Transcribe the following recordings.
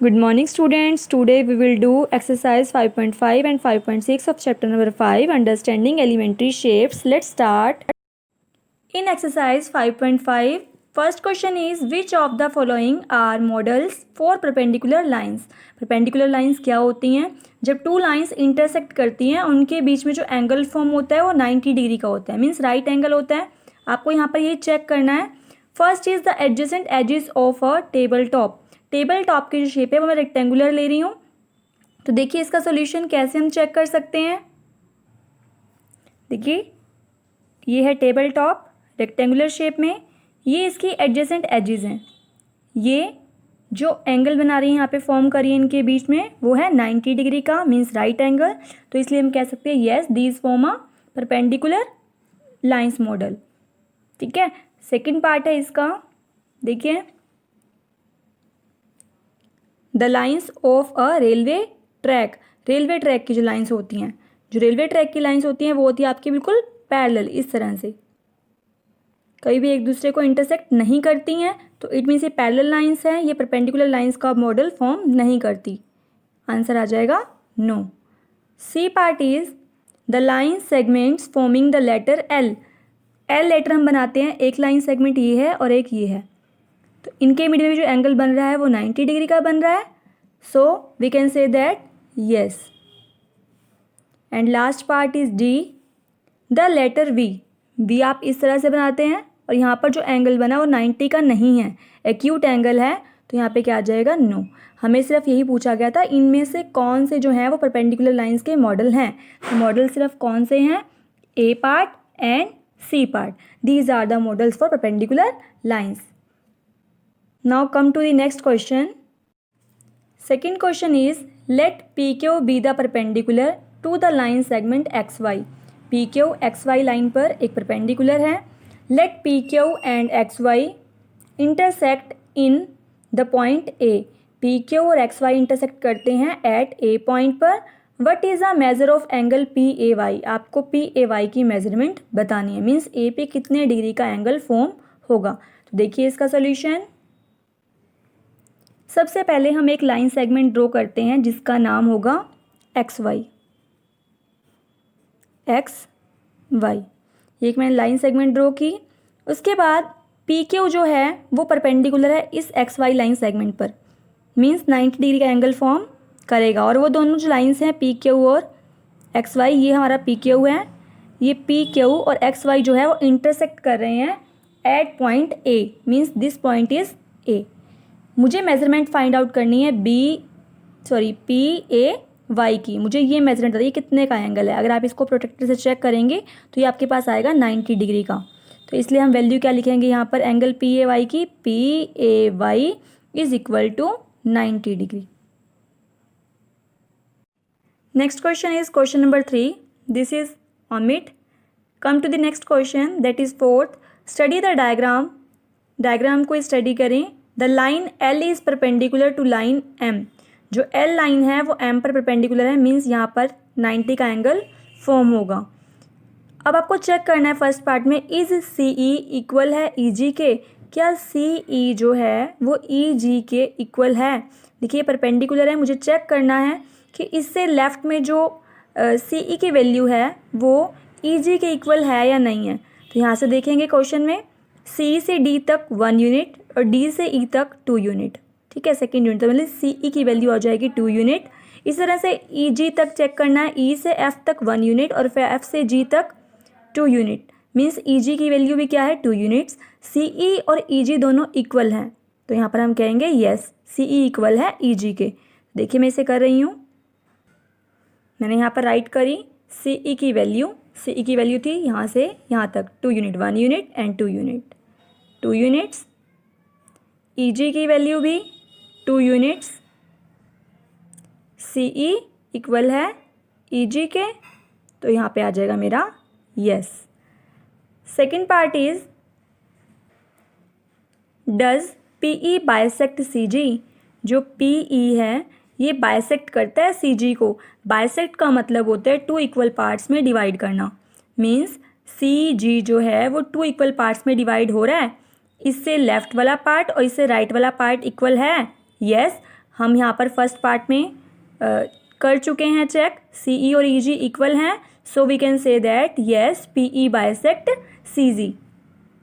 Good morning students. Today we will do exercise 5.5 and 5.6 of chapter number 5 understanding elementary shapes. Let's start. In exercise 5.5 first question is which of the following are models for perpendicular lines. Perpendicular lines क्या होती हैं? जब two lines intersect करती हैं उनके बीच में जो angle form होता है वो 90 डिग्री का होता है, मीन्स राइट एंगल होता है. आपको यहाँ पर ये चेक करना है. First is the adjacent edges of a table top. Table top की जो शेप है वो मैं रेक्टेंगुलर ले रही हूँ. तो देखिए इसका सोल्यूशन कैसे हम चेक कर सकते हैं. देखिए ये है टेबल टॉप रेक्टेंगुलर शेप में, ये इसकी एडजेसेंट एजेस हैं. ये जो एंगल बना रही है यहाँ पे फॉर्म करी है इनके बीच में वो है 90 डिग्री का, मीन्स राइट एंगल. तो इसलिए हम कह सकते हैं yes these form a perpendicular lines model. ठीक है. सेकंड पार्ट है इसका. देखिए the lines of a railway track. Railway track की जो लाइंस होती हैं, जो रेलवे ट्रैक की लाइंस होती हैं वो होती है आपकी बिल्कुल पैरेलल, इस तरह से कभी भी एक दूसरे को इंटरसेक्ट नहीं करती हैं. तो इट मीन्स ये पैरेलल लाइंस हैं, ये परपेंडिकुलर लाइंस का मॉडल फॉर्म नहीं करती. आंसर आ जाएगा no. C part is the line segments forming the letter L. L letter हम बनाते हैं, एक लाइन सेगमेंट ये है और एक ये है. तो इनके मिडिल में जो एंगल बन रहा है वो 90 डिग्री का बन रहा है. So we can say that yes. And last part is D the letter V. V आप इस तरह से बनाते हैं और यहाँ पर जो एंगल बना वो 90 का नहीं है, एक्यूट एंगल है. तो यहाँ पे क्या आ जाएगा नो. हमें सिर्फ यही पूछा गया था इनमें से कौन से जो हैं वो परपेंडिकुलर लाइंस के मॉडल हैं. तो मॉडल सिर्फ कौन से हैं? A part and C part. These are the models for perpendicular lines. Now come to the next question. Second question is let PQ be the perpendicular to the line segment XY. PQ XY line पर एक perpendicular है. Let PQ and XY intersect in the point A. PQ और XY intersect करते हैं at A point पर. What is the measure of angle PAY? आपको PAY की measurement बतानी है, मीन्स A पे कितने डिग्री का एंगल फॉर्म होगा. तो देखिए इसका सोल्यूशन. सबसे पहले हम एक लाइन सेगमेंट ड्रॉ करते हैं जिसका नाम होगा एक्स वाई. एक मैंने लाइन सेगमेंट ड्रॉ की. उसके बाद पी क्यू जो है वो परपेंडिकुलर है इस एक्स वाई लाइन सेगमेंट पर, मीन्स 90 डिग्री का एंगल फॉर्म करेगा. और वो दोनों जो लाइंस हैं पी क्यू और एक्स वाई, ये हमारा पी क्यू है. ये पी क्यू और एक्स वाई जो है वो इंटरसेक्ट कर रहे हैं at point A, means this point is A. मुझे मेजरमेंट फाइंड आउट करनी है PAY की. मुझे ये मेजरमेंट बताइए कितने का एंगल है. अगर आप इसको प्रोटेक्टर से चेक करेंगे तो ये आपके पास आएगा 90 डिग्री का. तो इसलिए हम वैल्यू क्या लिखेंगे यहाँ पर एंगल PAY की. PAY is equal to 90 degree. Next question is question number 3. This is omit. Come to the next question that is fourth. Study the diagram. Diagram को स्टडी करें. The line L is perpendicular to line M. जो L line है वो M पर perpendicular है, means यहाँ पर 90 का एंगल फॉर्म होगा. अब आपको चेक करना है फर्स्ट पार्ट में इज CE इक्वल है EG के. क्या CE जो है वो EG के इक्वल है. देखिए परपेंडिकुलर है, मुझे चेक करना है कि इससे लेफ्ट में जो CE की वैल्यू है वो EG के इक्वल है या नहीं है. तो यहाँ से देखेंगे क्वेश्चन में C से D तक 1 यूनिट और D से E तक 2 यूनिट. ठीक है, सेकेंड यूनिट. तो मतलब CE की वैल्यू आ जाएगी 2 यूनिट. इस तरह से EG तक चेक करना है. E से F तक 1 यूनिट और फिर F से G तक 2 यूनिट, मीन्स EG की वैल्यू भी क्या है 2 यूनिट्स. CE और EG दोनों इक्वल हैं. तो यहाँ पर हम कहेंगे येस CE इक्वल है EG के. देखिए मैं इसे कर रही हूँ. मैंने यहाँ पर राइट करी CE की वैल्यू. CE की वैल्यू थी यहाँ से यहाँ तक 2 unit, 1 unit and 2 unit, 2 units. EG की वैल्यू भी 2 यूनिट्स. CE इक्वल है EG के. तो यहाँ पे आ जाएगा मेरा yes. Second part is does PE bisect CG. जो PE है ये बाइसेक्ट करता है CG को. बाइसेक्ट का मतलब होता है 2 इक्वल पार्ट्स में डिवाइड करना, मीन्स CG जो है वो 2 इक्वल पार्ट्स में डिवाइड हो रहा है. इससे लेफ्ट वाला पार्ट और इससे राइट वाला पार्ट इक्वल है. यस हम यहाँ पर फर्स्ट पार्ट में कर चुके हैं चेक, CE और EG इक्वल हैं, so we can say that yes PE bisect CG।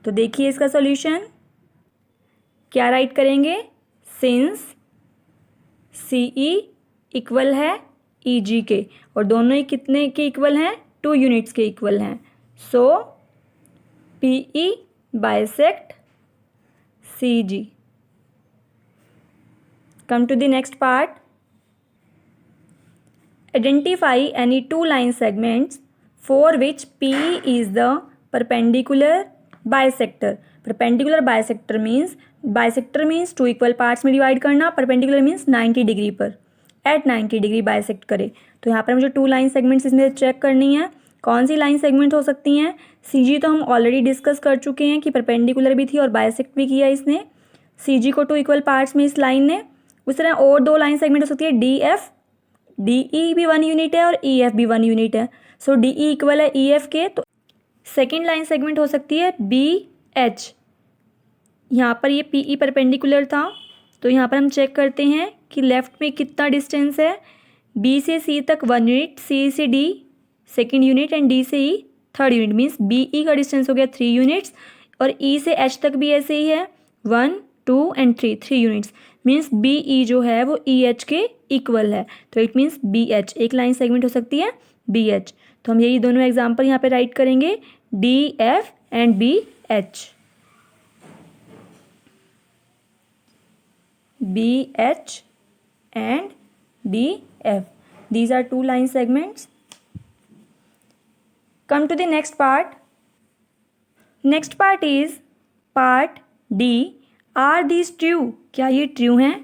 तो देखिए इसका सॉल्यूशन क्या राइट करेंगे, सिंस CE इक्वल है EG के और दोनों ही कितने के इक्वल हैं, 2 यूनिट्स के इक्वल हैं, सो PE bisect CG। Come to the next part. Identify any two line segments for which PE is the perpendicular bisector. Perpendicular bisector means two equal parts में divide करना, perpendicular means 90 डिग्री पर, at 90 degree bisect करे। तो यहाँ पर मुझे 2 line segments इसमें check करनी है। कौन सी लाइन सेगमेंट हो सकती हैं, CG तो हम ऑलरेडी डिस्कस कर चुके हैं कि परपेंडिकुलर भी थी और बाइसेक्ट भी किया इसने, CG को 2 इक्वल पार्ट्स में इस लाइन ने। उस तरह और 2 लाइन सेगमेंट हो सकती है DF, DE भी 1 यूनिट है और EF भी 1 यूनिट है, सो DE इक्वल है EF के। तो सेकेंड लाइन सेगमेंट हो सकती है BH। यहाँ पर ये PE परपेंडिकुलर था, तो यहाँ पर हम चेक करते हैं कि लेफ्ट में कितना डिस्टेंस है, B से C तक 1 यूनिट, C से D second unit and D से E third unit, means BE का डिस्टेंस हो गया 3 यूनिट्स और E से H तक भी ऐसे ही है 1, 2 एंड 3 यूनिट्स, मीन्स BE जो है वो EH के इक्वल है, तो इट मीन्स BH एक लाइन सेगमेंट हो सकती है BH। तो हम यही दोनों एग्जांपल यहाँ पे राइट करेंगे, DF and BH। BH and DF, these are 2 line segments. Come to the next part. Next part is part D. Are these true? क्या ये ट्रू हैं?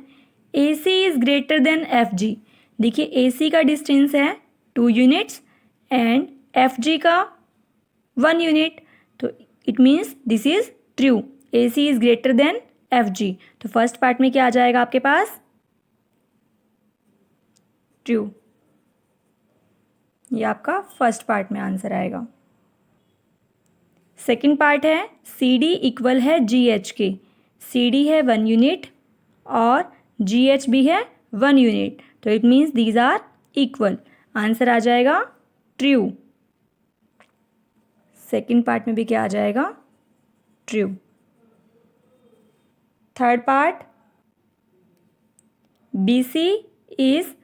AC is greater than FG. देखिए AC का distance है 2 units and FG का 1 unit, तो it means this is true, AC is greater than FG। तो first part में क्या आ जाएगा आपके पास, ट्रू, ये आपका फर्स्ट पार्ट में आंसर आएगा। सेकंड पार्ट है CD इक्वल है GH के, CD है 1 यूनिट और GH भी है 1 यूनिट, तो it means these are equal, answer आ जाएगा ट्रू। सेकंड पार्ट में भी क्या आ जाएगा, true. Third part, BC is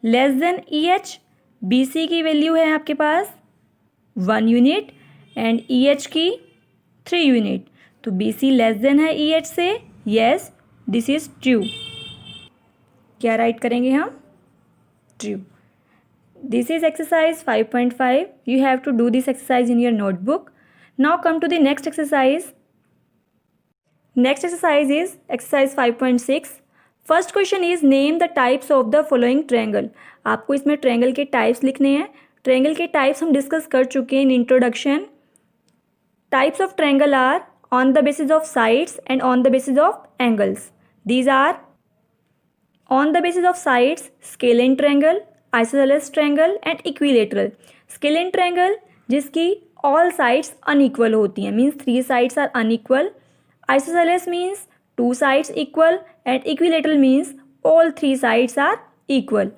less than EH। BC की वैल्यू है आपके पास 1 यूनिट एंड EH की 3 यूनिट, तो BC लेस देन है EH से, यस दिस इज ट्रू। क्या राइट करेंगे हम, true. This is exercise 5.5। You have to do this exercise in your notebook. Now come to the next exercise. Next exercise is exercise 5.6। First question is name the types of the following triangle. आपको इसमें triangle के types लिखने हैं। Triangle के types हम discuss कर चुके हैं in introduction. Types of triangle are on the basis of sides and on the basis of angles. These are on the basis of sides, scalene triangle, isosceles triangle and equilateral. Scalene triangle जिसकी all sides unequal होती हैं, means 3 sides are unequal. Isosceles means 2 sides equal and equilateral means all 3 sides are equal.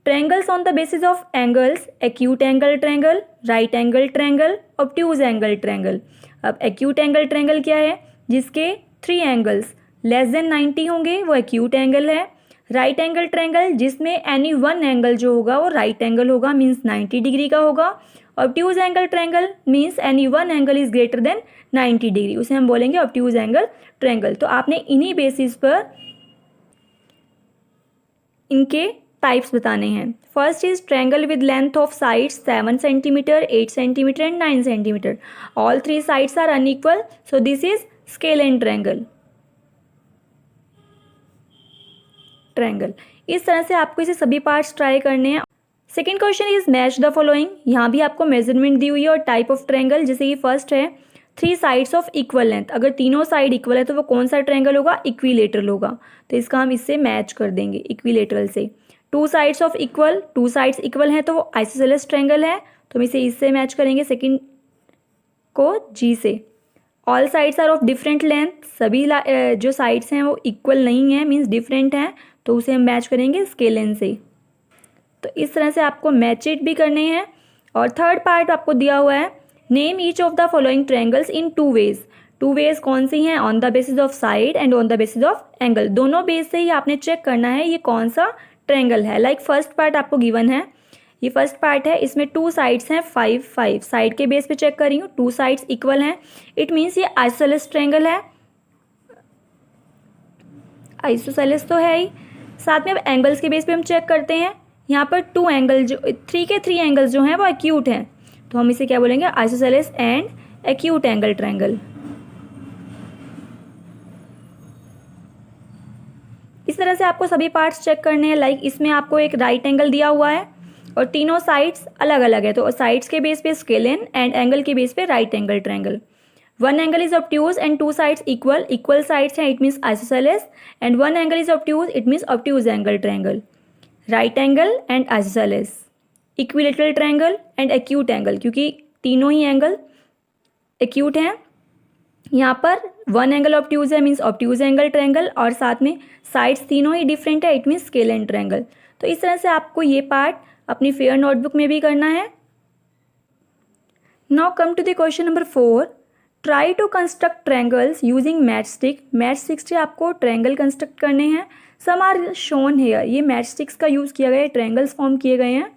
Triangles on the basis of angles, acute angle triangle, right angle triangle, obtuse angle triangle. अब acute angle triangle क्या है, जिसके 3 angles less than 90 होंगे वो acute angle है। Right angle triangle जिसमें any 1 angle जो होगा वो राइट एंगल होगा, मीन्स 90 डिग्री का होगा। Obtuse angle triangle means any 1 angle is greater than 90 degree, उसे हम बोलेंगे ऑब्ट्यूज एंगल ट्रायंगल। तो आपने इन्हीं बेसिस पर इनके टाइप्स बताने हैं। First is triangle with length of sides 7 centimetre, 8 centimetre and 9 centimetre. All 3 sides are unequal, so this is scalene triangle. इस तरह से आपको इसे सभी पार्ट्स ट्राई करने हैं। Second question is match the following. यहाँ भी आपको मेजरमेंट दी हुई है और टाइप ऑफ ट्रायंगल, जैसे कि फर्स्ट है 3 साइड्स ऑफ इक्वल लेंथ। अगर तीनों साइड इक्वल है तो वो कौन सा ट्रायंगल होगा, इक्विलेटरल होगा, तो इसका हम इससे मैच कर देंगे इक्विलेटरल से। 2 sides of equal, 2 sides equal हैं तो वो आइसोसेलेस ट्रायंगल है, तो हम इसे इससे मैच करेंगे, सेकंड को G से। All sides are of different length, सभी जो साइड्स हैं वो इक्वल नहीं है, मीन्स डिफरेंट हैं, तो उसे हम मैच करेंगे स्केलेन से। तो इस तरह से आपको मैच इट भी करने हैं। और थर्ड पार्ट आपको दिया हुआ है, name each of the following triangles in 2 ways. 2 ways कौन सी हैं? On the basis of side and on the basis of angle. दोनों बेस से ही आपने चेक करना है ये कौन सा ट्रायंगल है। लाइक फर्स्ट पार्ट आपको गिवन है, ये फर्स्ट पार्ट है, इसमें 2 साइड्स हैं 5 5। साइड के बेस पे चेक कर रही हूँ, 2 साइड्स इक्वल हैं, इट मीन्स ये आइसोसेलेस ट्रायंगल है। आइसोसेलेस तो है ही। साथ में अब एंगल्स के बेस पे हम चेक करते हैं। यहाँ पर 2 एंगल जो 3 के 3 एंगल्स जो हैं वो एक्यूट हैं, तो हम इसे क्या बोलेंगे? Isosceles and acute angle triangle. इस तरह से आपको सभी पार्ट्स चेक करने हैं। लाइक इसमें आपको एक राइट एंगल दिया हुआ है और तीनों साइड्स अलग अलग है, तो साइड्स के बेस पे स्केलेन एंड एंगल के बेस पे right angle triangle. 1 angle is obtuse and 2 sides equal, equal sides हैं, it means isosceles. And 1 angle is obtuse, it means obtuse angle triangle. Right angle and isosceles, equilateral triangle and acute angle, क्योंकि तीनों ही angle acute हैं। यहाँ पर 1 angle obtuse है, means obtuse angle triangle, और साथ में साइड्स तीनों ही डिफरेंट है, इट मीन्स स्केलेन ट्रायंगल। तो इस तरह से आपको ये पार्ट अपनी फेयर नोटबुक में भी करना है। Now come to the question number 4। Try to construct triangles using match stick. Match stick से आपको ट्रायंगल कंस्ट्रक्ट करने हैं। सम आर शोन हेयर, ये मैच स्टिक्स का यूज़ किया गया है, ट्रायंगल्स फॉर्म किए गए हैं।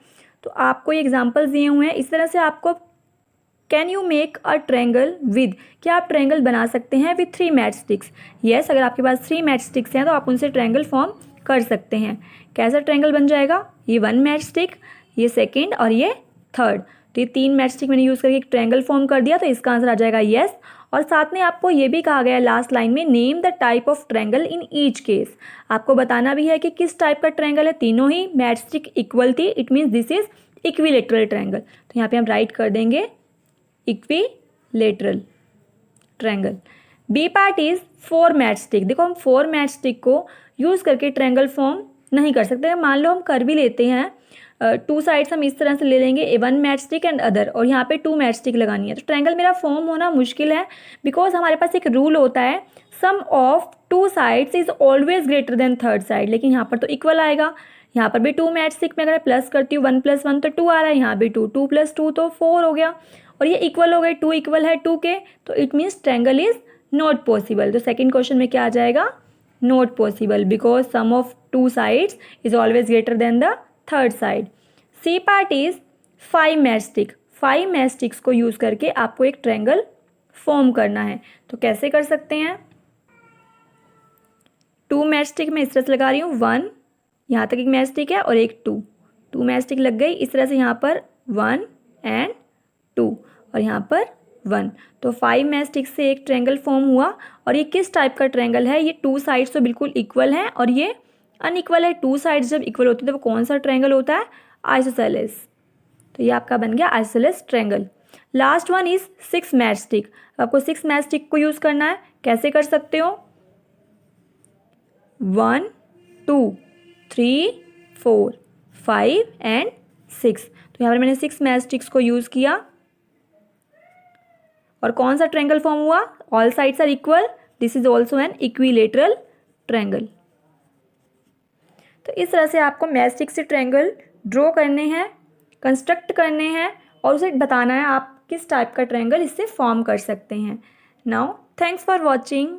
तो आपको ये एग्जाम्पल्स दिए हुए हैं। इस तरह से आपको can you make a triangle with, क्या आप ट्रायंगल बना सकते हैं विथ 3 मैच स्टिक्स? येस, अगर आपके पास 3 मैच स्टिक्स हैं तो आप उनसे ट्रायंगल फॉर्म कर सकते हैं। कैसा ट्रायंगल बन जाएगा? ये 1 मैच स्टिक, ये सेकेंड और ये थर्ड। तो ये 3 मैच स्टिक मैंने यूज़ करके एक ट्रायंगल फॉर्म कर दिया, तो इसका आंसर आ जाएगा येस। और साथ में आपको ये भी कहा गया है लास्ट लाइन में, name the type of triangle in each case. आपको बताना भी है कि किस टाइप का ट्रायंगल है। तीनों ही मैच स्टिक इक्वल थी, it means this is equilateral triangle. तो यहाँ पे हम राइट कर देंगे equilateral triangle. B part is 4 match stick. देखो हम 4 मैच स्टिक को यूज़ करके ट्रायंगल फॉर्म नहीं कर सकते। मान लो हम कर भी लेते हैं, 2 साइड्स हम इस तरह से ले लेंगे, 1 मैच स्टिक एंड अदर, और यहाँ पे 2 मैच स्टिक लगानी है, तो ट्रायंगल मेरा फॉर्म होना मुश्किल है। बिकॉज हमारे पास एक रूल होता है, sum of 2 sides is always greater than third side. लेकिन यहाँ पर तो इक्वल आएगा। यहाँ पर भी 2 मैच स्टिक में अगर प्लस करती हूँ, 1 + 1 तो 2 आ रहा है, यहाँ भी 2, 2 + 2 तो 4 हो गया, और ये इक्वल हो गए, 2 इक्वल है 2 के, तो it means triangle is not possible. तो सेकंड क्वेश्चन में क्या आ जाएगा? Not possible, because sum of 2 sides is always greater than the third side. C part is 5 match stick. 5 match sticks को यूज़ करके आपको एक ट्रायंगल फॉर्म करना है। तो कैसे कर सकते हैं? 2 मैच स्टिक में इस तरह से लगा रही हूँ, 1 यहाँ तक एक मैच स्टिक है और एक 2 मैच स्टिक लग गई। इस तरह से यहाँ पर 1 एंड 2 और यहाँ पर 1, तो 5 मैच स्टिक से एक ट्रायंगल फॉर्म हुआ। और ये किस टाइप का ट्रायंगल है? ये 2 साइड्स तो बिल्कुल इक्वल हैं और ये अनइक्वल है। 2 साइड्स जब इक्वल होती है तो वो कौन सा ट्रायंगल होता है? आइसोसेलेस। तो ये आपका बन गया isosceles triangle. Last one is 6 match stick. आपको 6 मैच स्टिक को यूज़ करना है। कैसे कर सकते हो? 1 2 3 4 5 एंड 6। तो यहाँ पर मैंने 6 मैच स्टिक्स को यूज़ किया और कौन सा ट्रायंगल फॉर्म हुआ? All sides are equal, this is also an equilateral triangle. तो इस तरह से आपको मैच स्टिक से ट्रायंगल ड्रॉ करने हैं, कंस्ट्रक्ट करने हैं और उसे बताना है आप किस टाइप का ट्रायंगल इससे फॉर्म कर सकते हैं। Now thanks for watching.